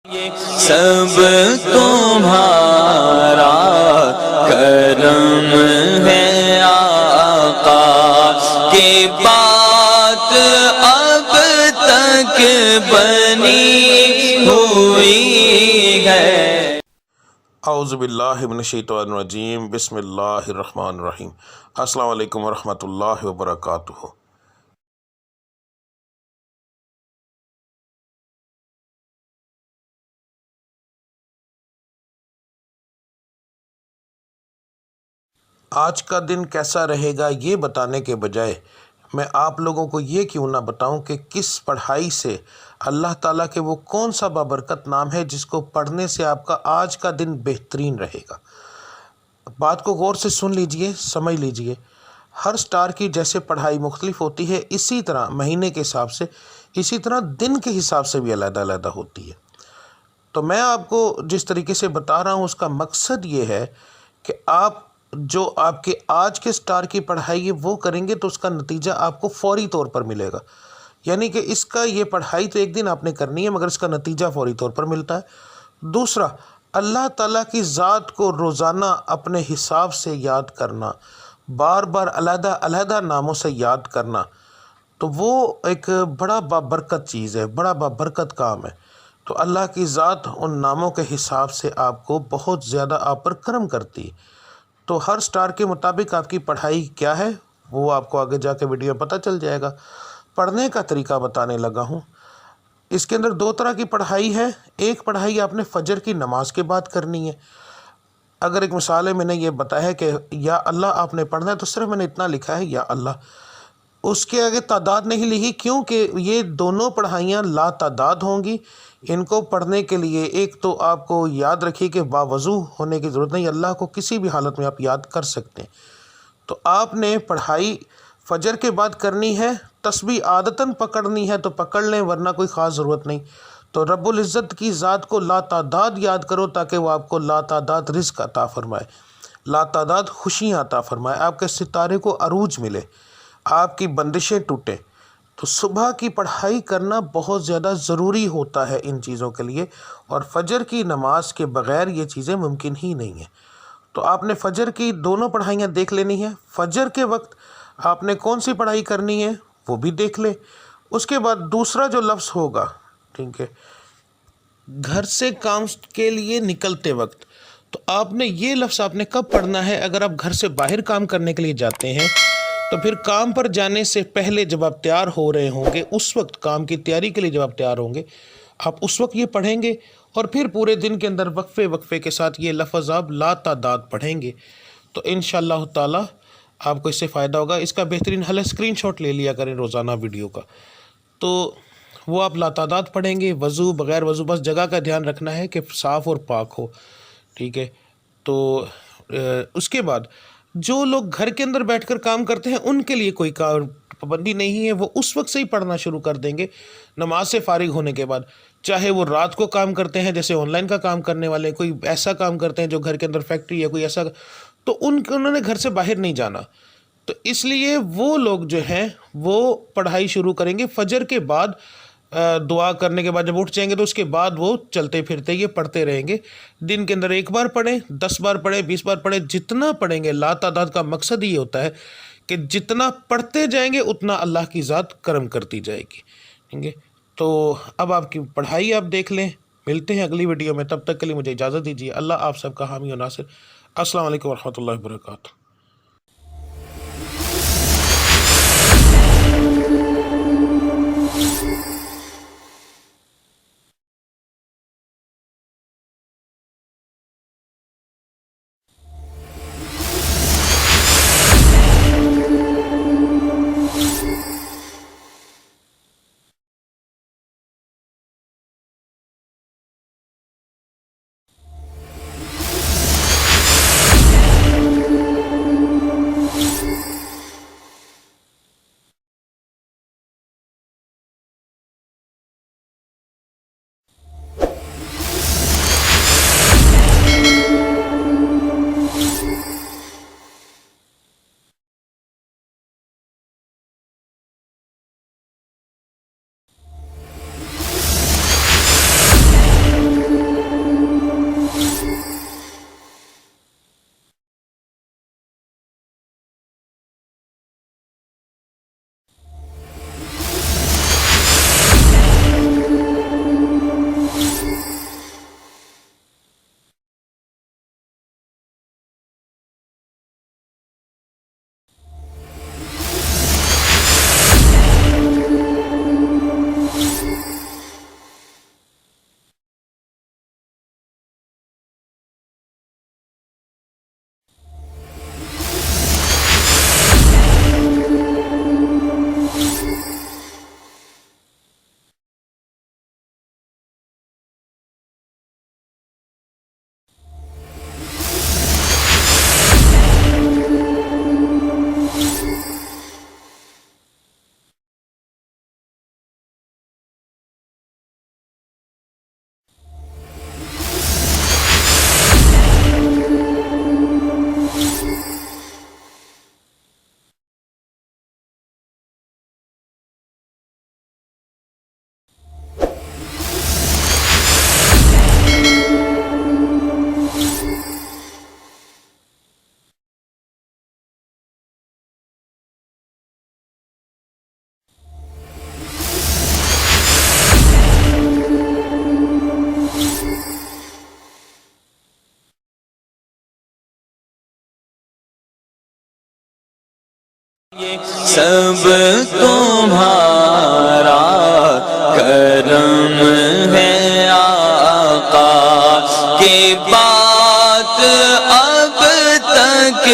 سب تمہارا کرم ہے آقا کی بات اب تک بنی ہوئی ہے۔ اعوذ باللہ من الشیطان الرجیم، بسم اللہ الرحمن الرحیم۔ السلام علیکم ورحمۃ اللہ وبرکاتہ۔ آج کا دن کیسا رہے گا یہ بتانے کے بجائے میں آپ لوگوں کو یہ کیوں نہ بتاؤں کہ کس پڑھائی سے اللہ تعالیٰ کے وہ کون سا بابرکت نام ہے جس کو پڑھنے سے آپ کا آج کا دن بہترین رہے گا۔ بات کو غور سے سن لیجئے، سمجھ لیجئے۔ ہر سٹار کی جیسے پڑھائی مختلف ہوتی ہے، اسی طرح مہینے کے حساب سے، اسی طرح دن کے حساب سے بھی علیحدہ علیحدہ ہوتی ہے۔ تو میں آپ کو جس طریقے سے بتا رہا ہوں اس کا مقصد یہ ہے کہ آپ جو آپ کے آج کے سٹار کی پڑھائی ہے وہ کریں گے تو اس کا نتیجہ آپ کو فوری طور پر ملے گا۔ یعنی کہ اس کا یہ پڑھائی تو ایک دن آپ نے کرنی ہے مگر اس کا نتیجہ فوری طور پر ملتا ہے۔ دوسرا، اللہ تعالیٰ کی ذات کو روزانہ اپنے حساب سے یاد کرنا، بار بار علیحدہ علیحدہ ناموں سے یاد کرنا، تو وہ ایک بڑا بابرکت چیز ہے، بڑا بابرکت کام ہے۔ تو اللہ کی ذات ان ناموں کے حساب سے آپ کو بہت زیادہ آپ پر کرم کرتی ہے۔ تو ہر سٹار کے مطابق آپ کی پڑھائی کیا ہے وہ آپ کو آگے جا کے ویڈیو میں پتہ چل جائے گا۔ پڑھنے کا طریقہ بتانے لگا ہوں۔ اس کے اندر دو طرح کی پڑھائی ہے۔ ایک پڑھائی آپ نے فجر کی نماز کے بعد کرنی ہے۔ اگر ایک مثال ہے، میں نے یہ بتایا ہے کہ یا اللہ آپ نے پڑھنا ہے تو صرف میں نے اتنا لکھا ہے یا اللہ، اس کے آگے تعداد نہیں لکھی، کیونکہ یہ دونوں پڑھائیاں لا تعداد ہوں گی۔ ان کو پڑھنے کے لیے ایک تو آپ کو یاد رکھیے کہ باوضو ہونے کی ضرورت نہیں، اللہ کو کسی بھی حالت میں آپ یاد کر سکتے ہیں۔ تو آپ نے پڑھائی فجر کے بعد کرنی ہے، تسبیح عادتاً پکڑنی ہے تو پکڑ لیں ورنہ کوئی خاص ضرورت نہیں۔ تو رب العزت کی ذات کو لا تعداد یاد کرو تاکہ وہ آپ کو لا تعداد رزق عطا فرمائے، لا تعداد خوشیاں عطا فرمائے، آپ کے ستارے کو عروج ملے، آپ کی بندشیں ٹوٹیں۔ تو صبح کی پڑھائی کرنا بہت زیادہ ضروری ہوتا ہے ان چیزوں کے لیے، اور فجر کی نماز کے بغیر یہ چیزیں ممکن ہی نہیں ہیں۔ تو آپ نے فجر کی دونوں پڑھائیاں دیکھ لینی ہیں۔ فجر کے وقت آپ نے کون سی پڑھائی کرنی ہے وہ بھی دیکھ لیں۔ اس کے بعد دوسرا جو لفظ ہوگا، ٹھیک ہے، گھر سے کام کے لیے نکلتے وقت، تو آپ نے یہ لفظ آپ نے کب پڑھنا ہے؟ اگر آپ گھر سے باہر کام کرنے کے لیے جاتے ہیں تو پھر کام پر جانے سے پہلے جب آپ تیار ہو رہے ہوں گے، اس وقت کام کی تیاری کے لیے جب آپ تیار ہوں گے، آپ اس وقت یہ پڑھیں گے، اور پھر پورے دن کے اندر وقفے وقفے کے ساتھ یہ لفظ آپ لا تعداد پڑھیں گے۔ تو انشاءاللہ تعالی آپ کو اس سے فائدہ ہوگا۔ اس کا بہترین حل ہے اسکرین شاٹ لے لیا کریں روزانہ ویڈیو کا، تو وہ آپ لا تعداد پڑھیں گے، وضو بغیر وضو، بس جگہ کا دھیان رکھنا ہے کہ صاف اور پاک ہو، ٹھیک ہے۔ تو اس کے بعد جو لوگ گھر کے اندر بیٹھ کر کام کرتے ہیں ان کے لیے کوئی پابندی نہیں ہے، وہ اس وقت سے ہی پڑھنا شروع کر دیں گے نماز سے فارغ ہونے کے بعد، چاہے وہ رات کو کام کرتے ہیں جیسے آن لائن کا کام کرنے والے، کوئی ایسا کام کرتے ہیں جو گھر کے اندر فیکٹری ہے کوئی ایسا، تو انہوں نے گھر سے باہر نہیں جانا، تو اس لیے وہ لوگ جو ہیں وہ پڑھائی شروع کریں گے فجر کے بعد۔ دعا کرنے کے بعد جب اٹھ جائیں گے تو اس کے بعد وہ چلتے پھرتے یہ پڑھتے رہیں گے۔ دن کے اندر 1 بار پڑھیں، 10 بار پڑھیں، 20 بار پڑھیں، جتنا پڑھیں گے۔ لا تعداد کا مقصد یہ ہوتا ہے کہ جتنا پڑھتے جائیں گے اتنا اللہ کی ذات کرم کرتی جائے گی، ٹھیک ہے۔ تو اب آپ کی پڑھائی آپ دیکھ لیں۔ ملتے ہیں اگلی ویڈیو میں، تب تک کے لیے مجھے اجازت دیجیے۔ اللہ آپ سب کا حامی و ناصر۔ السلام علیکم ورحمۃ اللہ وبرکاتہ۔ سب تمہارا کرم ہے آقا کی بات اب تک